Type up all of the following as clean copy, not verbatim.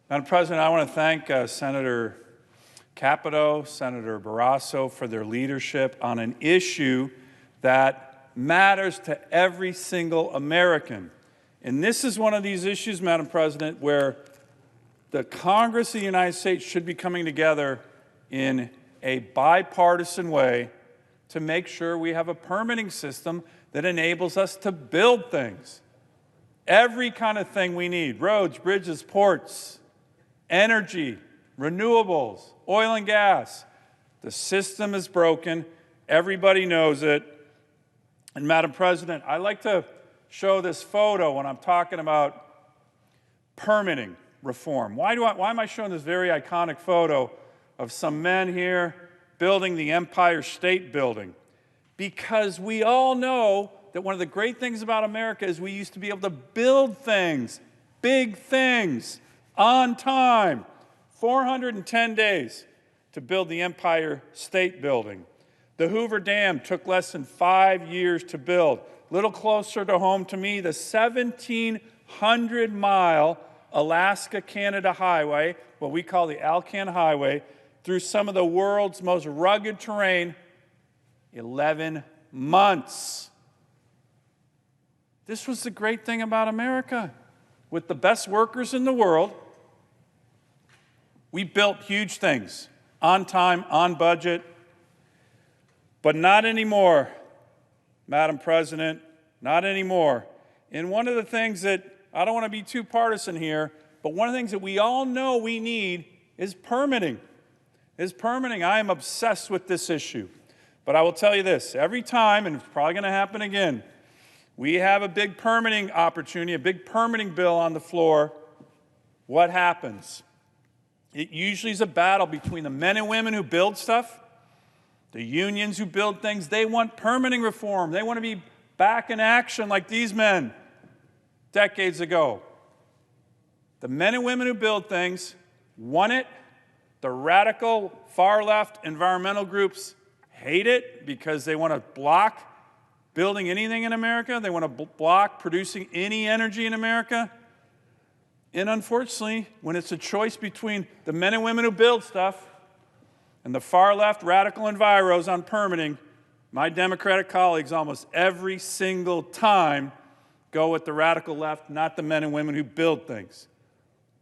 Madam President, I want to thank Senator Capito, Senator Barrasso for their leadership on an issue that matters to every single American. And this is one of these issues, Madam President, where the Congress of the United States should be coming together in a bipartisan way to make sure we have a permitting system that enables us to build things. Every kind of thing we need: roads, bridges, ports, energy, renewables, oil and gas. The system is broken. Everybody knows it. And Madam President, I like to show this photo when I'm talking about permitting reform. Why am I showing this very iconic photo of some men here building the Empire State Building? Because we all know that one of the great things about America is we used to be able to build things, big things, on time. 410 days to build the Empire State Building. The Hoover Dam took less than 5 years to build. A little closer to home to me, the 1,700-mile Alaska-Canada Highway, what we call the Alcan Highway, through some of the world's most rugged terrain, 11 months. This was the great thing about America. With the best workers in the world, we built huge things, on time, on budget, but not anymore, Madam President, not anymore. And one of the things that, I don't want to be too partisan here, but one of the things that we all know we need is permitting. I am obsessed with this issue. But I will tell you this, every time, and it's probably going to happen again, we have a big permitting opportunity, a big permitting bill on the floor, what happens? It usually is a battle between the men and women who build stuff, the unions who build things. They want permitting reform. They want to be back in action like these men decades ago. The men and women who build things want it. The radical far-left environmental groups hate it because they want to block building anything in America. They want to block producing any energy in America. And unfortunately, when it's a choice between the men and women who build stuff and the far-left radical enviros on permitting, my Democratic colleagues almost every single time go with the radical left, not the men and women who build things.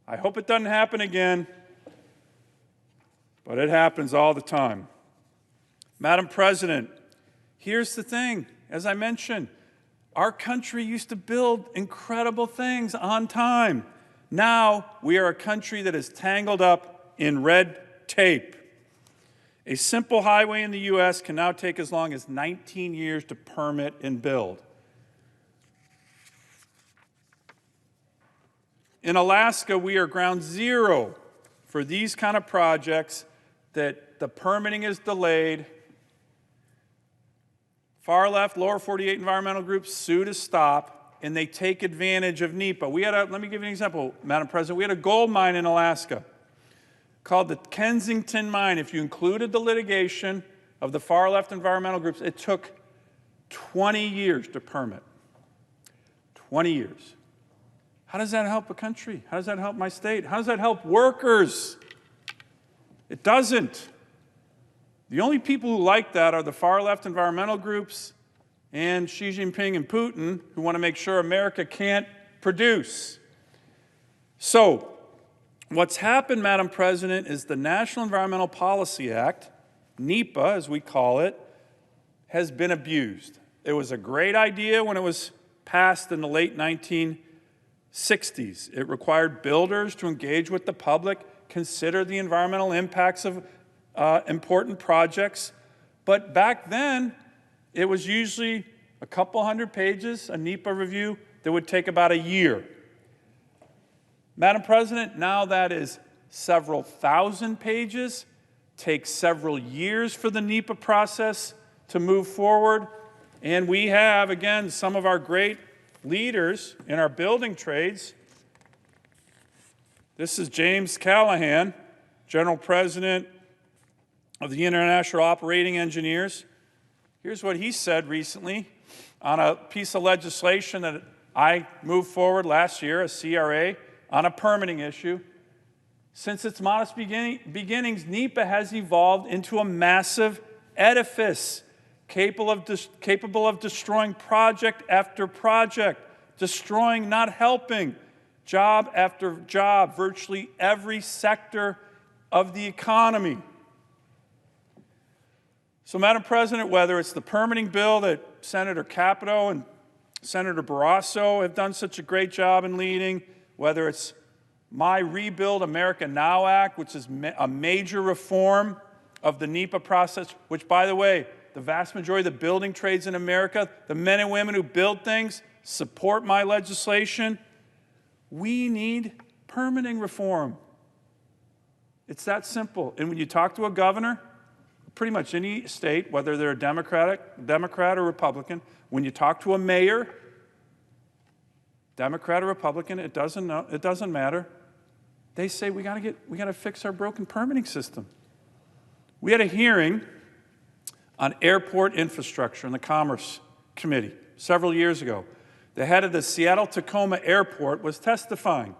I hope it doesn't happen again, but it happens all the time. Madam President, here's the thing. As I mentioned, our country used to build incredible things on time. Now we are a country that is tangled up in red tape. A simple highway in the U.S. can now take as long as 19 years to permit and build. In Alaska, we are ground zero for these kind of projects that the permitting is delayed. Far left, lower 48 environmental groups sue to stop, and they take advantage of NEPA. Let me give you an example, Madam President. We had a gold mine in Alaska called the Kensington Mine. If you included the litigation of the far left environmental groups, it took 20 years to permit. 20 years. How does that help a country? How does that help my state? How does that help workers? It doesn't. The only people who like that are the far-left environmental groups and Xi Jinping and Putin, who want to make sure America can't produce. So, what's happened, Madam President, is the National Environmental Policy Act, NEPA as we call it, has been abused. It was a great idea when it was passed in the late 1960s. It required builders to engage with the public, consider the environmental impacts of important projects. But back then, it was usually a couple hundred pages, a NEPA review that would take about a year. Madam President, now that is several thousand pages, takes several years for the NEPA process to move forward. And we have, again, some of our great leaders in our building trades. This is James Callahan, General President of the International Operating Engineers. Here's what he said recently on a piece of legislation that I moved forward last year, a CRA, on a permitting issue. Since its modest beginnings, NEPA has evolved into a massive edifice capable of destroying project after project, destroying, not helping, job after job, virtually every sector of the economy. So, Madam President, whether it's the permitting bill that Senator Capito and Senator Barrasso have done such a great job in leading, whether it's my Rebuild America Now Act, which is a major reform of the NEPA process, which, by the way, the vast majority of the building trades in America, the men and women who build things, support my legislation. We need permitting reform. It's that simple. And when you talk to a governor, pretty much any state, whether they're a Democrat or Republican, when you talk to a mayor, Democrat or Republican, it doesn't matter. They say we got to fix our broken permitting system. We had a hearing on airport infrastructure in the Commerce Committee several years ago. The head of the Seattle-Tacoma Airport was testifying.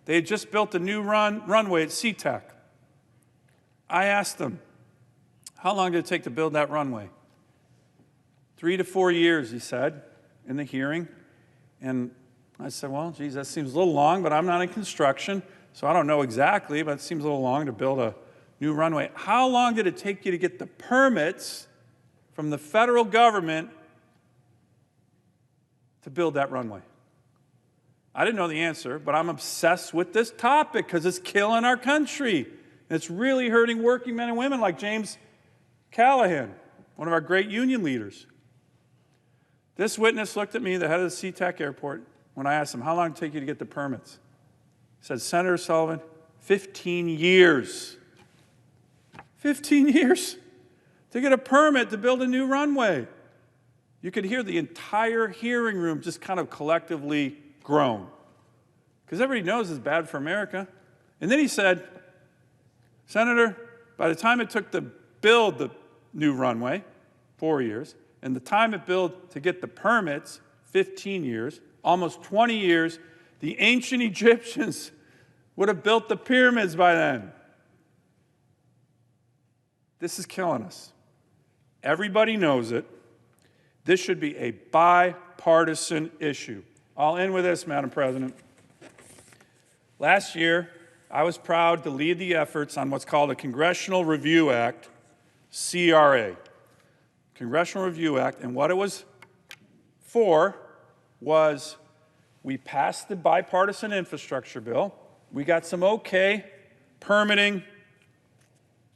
They had just built a new runway at SeaTac. I asked them, how long did it take to build that runway? 3 to 4 years, he said, in the hearing. And I said, well, geez, that seems a little long, but I'm not in construction, so I don't know exactly, but it seems a little long to build a new runway. How long did it take you to get the permits from the federal government to build that runway? I didn't know the answer, but I'm obsessed with this topic because it's killing our country. And it's really hurting working men and women like James Callahan, one of our great union leaders. This witness looked at me, the head of the SeaTac Airport, when I asked him, how long did it take you to get the permits? He said, Senator Sullivan, 15 years. 15 years to get a permit to build a new runway. You could hear the entire hearing room just kind of collectively groan. Because everybody knows it's bad for America. And then he said, Senator, by the time it took to build the new runway, 4 years, and the time it built to get the permits, 15 years, almost 20 years, the ancient Egyptians would have built the pyramids by then. This is killing us. Everybody knows it. This should be a bipartisan issue. I'll end with this, Madam President. Last year, I was proud to lead the efforts on what's called a Congressional Review Act, CRA. Congressional Review Act, and what it was for was we passed the bipartisan infrastructure bill. We got some okay permitting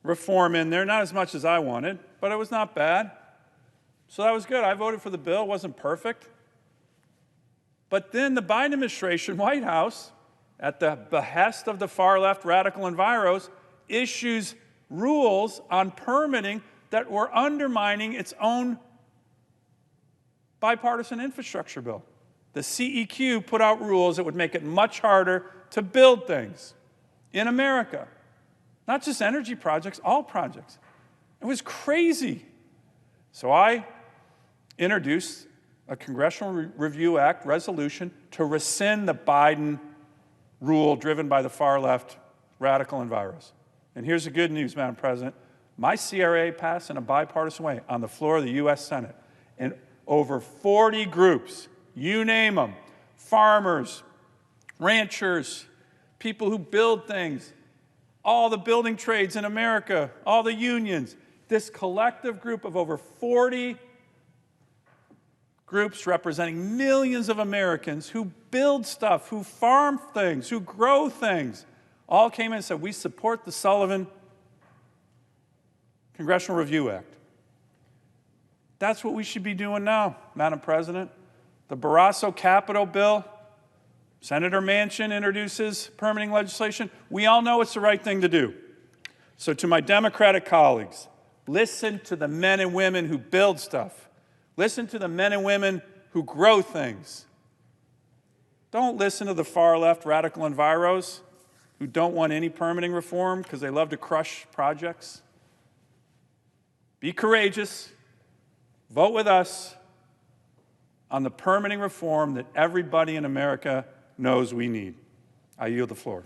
reform in there, not as much as I wanted, but it was not bad. So that was good. I voted for the bill. It wasn't perfect. But then the Biden administration, White House, at the behest of the far-left radical enviros, issues rules on permitting that were undermining its own bipartisan infrastructure bill. The CEQ put out rules that would make it much harder to build things in America. Not just energy projects, all projects. It was crazy. So I introduced a Congressional Review Act resolution to rescind the Biden rule driven by the far-left radical enviros. And here's the good news, Madam President. My CRA passed in a bipartisan way on the floor of the U.S. Senate. And over 40 groups, you name them, farmers, ranchers, people who build things, all the building trades in America, all the unions, this collective group of over 40 groups representing millions of Americans who build stuff, who farm things, who grow things, all came in and said, we support the Sullivan Congressional Review Act. That's what we should be doing now, Madam President. The Barrasso-Capito bill, Senator Manchin introduces permitting legislation. We all know it's the right thing to do. So to my Democratic colleagues, listen to the men and women who build stuff. Listen to the men and women who grow things. Don't listen to the far-left radical enviros who don't want any permitting reform because they love to crush projects. Be courageous. Vote with us on the permitting reform that everybody in America knows we need. I yield the floor.